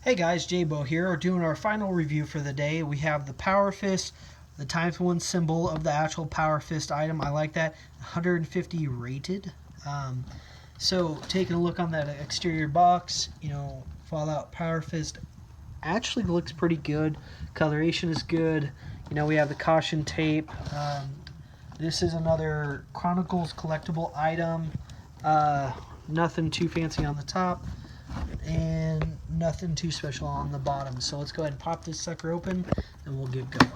Hey guys, J-Bo here. We're doing our final review for the day. We have the Power Fist, the times one symbol of the actual Power Fist item. I like that. 150 rated. Um, so taking a look on that exterior box, Fallout Power Fist actually looks pretty good. Coloration is good. We have the caution tape. This is another Chronicles collectible item. Nothing too fancy on the top and nothing too special on the bottom. So let's go ahead and pop this sucker open and we'll get going.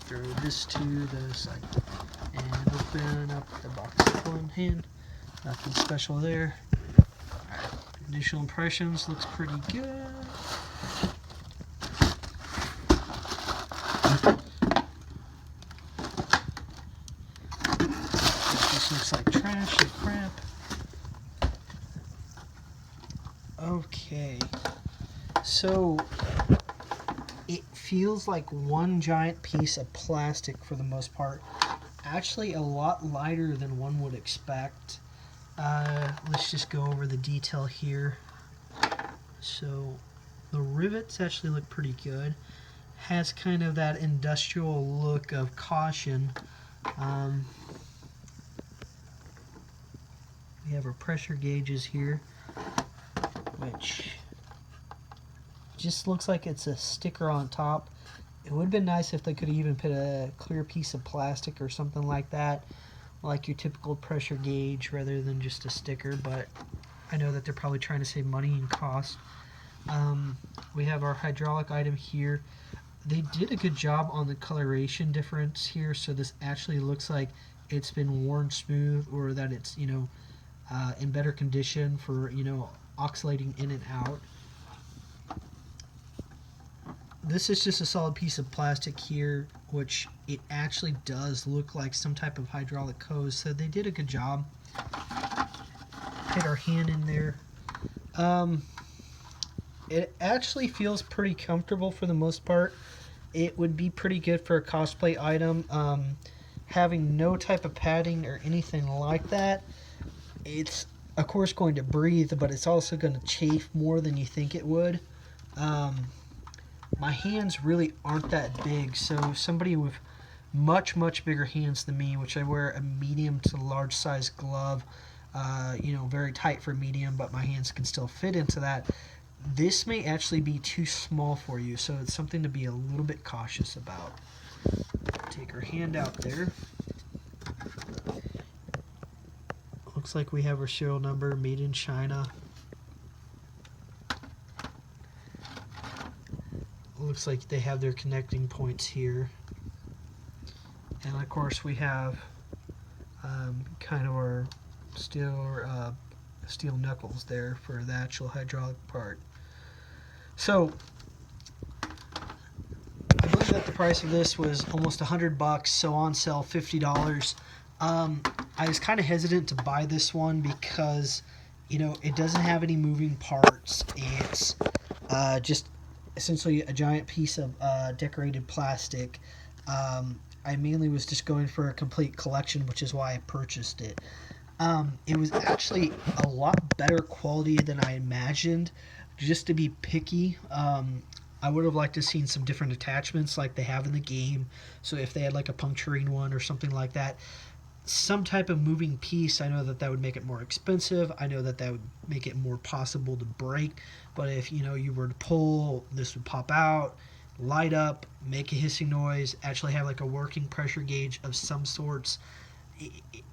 Throw this to the side and open up the box with one hand. Nothing special there. Alright, initial impressions looks pretty good. This looks like trash and crap. Okay, so it feels like one giant piece of plastic for the most part. Actually a lot lighter than one would expect. Let's just go over the detail here. So the rivets actually look pretty good. Has kind of that industrial look of caution. We have our pressure gauges here, which just looks like it's a sticker on top. It would have been nice if they could even put a clear piece of plastic or something like that, like your typical pressure gauge, rather than just a sticker, but I know that they're probably trying to save money and cost. We have our hydraulic item here. They did a good job on the coloration difference here, so this actually looks like it's been worn smooth, or that it's in better condition for oscillating in and out. This is just a solid piece of plastic here, which it actually does look like some type of hydraulic hose, so they did a good job. Hit our hand in there. It actually feels pretty comfortable for the most part. It would be pretty good for a cosplay item. Having no type of padding or anything like that, it's of course going to breathe, but it's also going to chafe more than you think it would. My hands really aren't that big, so somebody with much bigger hands than me, which I wear a medium to large size glove, very tight for medium, but my hands can still fit into that. This may actually be too small for you, so it's something to be a little bit cautious about. Take our hand out there. Looks like we have our serial number, made in China. Looks like they have their connecting points here. And of course we have kind of our steel knuckles there for the actual hydraulic part. So I believe that the price of this was almost $100, so on sale $50. I was kind of hesitant to buy this one because it doesn't have any moving parts. It's just essentially a giant piece of decorated plastic. I mainly was just going for a complete collection, which is why I purchased it. It was actually a lot better quality than I imagined. Just to be picky, I would have liked to have seen some different attachments like they have in the game. So if they had like a puncturing one or something like that, some type of moving piece, I know that would make it more expensive. I know that would make it more possible to break. But if you were to pull, this would pop out, light up, make a hissing noise, actually have like a working pressure gauge of some sorts.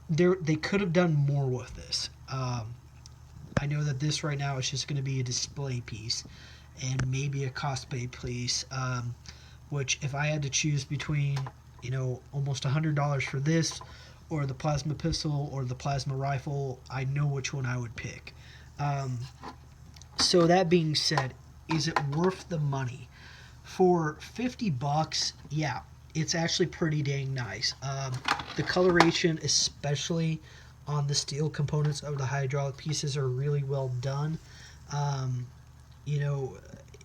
They could have done more with this. I know that this right now is just going to be a display piece and maybe a cosplay piece, which if I had to choose between almost $100 for this or the plasma pistol or the plasma rifle, I know which one I would pick. So that being said, is it worth the money? For $50, yeah, it's actually pretty dang nice. The coloration, especially on the steel components of the hydraulic pieces, are really well done.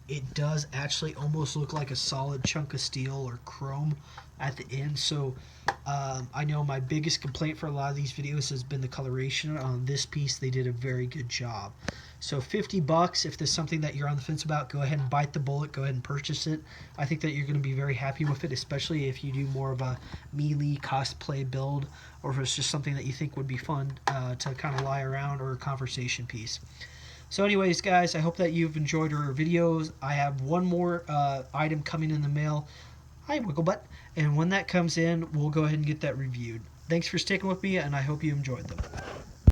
It does actually almost look like a solid chunk of steel or chrome. at the end. So I know my biggest complaint for a lot of these videos has been the coloration. On this piece, they did a very good job. So $50, if there's something that you're on the fence about, go ahead and bite the bullet. Go ahead and purchase it. I think that you're going to be very happy with it, especially if you do more of a melee cosplay build, or if it's just something that you think would be fun to kind of lie around, or a conversation piece. So anyways, guys, I hope that you've enjoyed our videos. I have one more item coming in the mail. Hi, Wigglebutt. And when that comes in, we'll go ahead and get that reviewed. Thanks for sticking with me, and I hope you enjoyed them.